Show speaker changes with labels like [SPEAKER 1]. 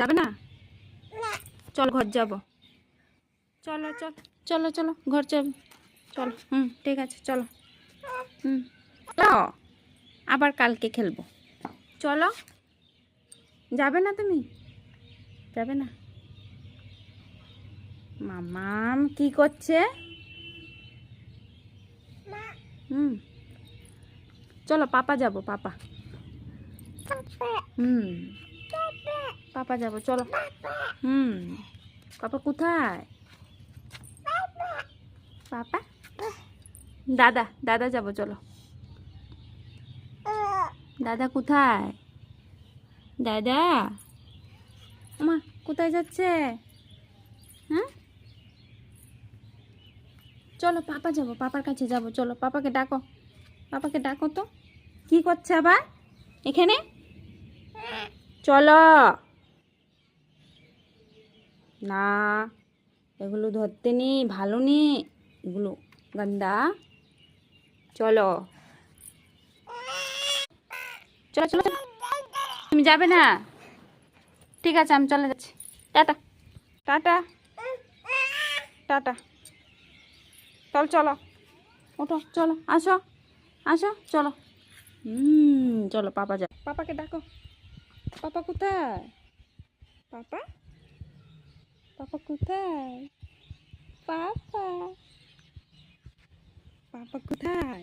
[SPEAKER 1] যাবে না? চল ঘর যাব। চলো চল, চলো চলো ঘর যাব। চলো ঠিক আছে চলো। চলো আবার কালকে খেলবো। চলো। যাবে না তুমি? যাবে না? মামাম কি করছে? চলো পাপা যাব, পাপা। পাপা যাব, চলো। পাপা কোথায়? পাপা দাদা, দাদা যাব, চলো। দাদা কোথায়? দাদা মা কোথায় যাচ্ছে? হ্যাঁ চলো পাপা যাব, পাপার কাছে যাব, চলো পাপাকে ডাকো। পাপাকে ডাকো তো। কি করছে আবার এখানে? চলো না, এগুলো ধরতে নি, ভালো নি এগুলো, গন্দা। চলো চলো চলো চলো। তুমি যাবে না? ঠিক আছে আমি চলে যাচ্ছি। Tata tata tata. চল চলো, ওঠো, চলো, আসো আসো, চলো। চলো পাপা যাও, পাপাকে ডাকো। পাপা কোথায়? পাপা, পাপা কোথায়? পাপা, পাপা কোথায়?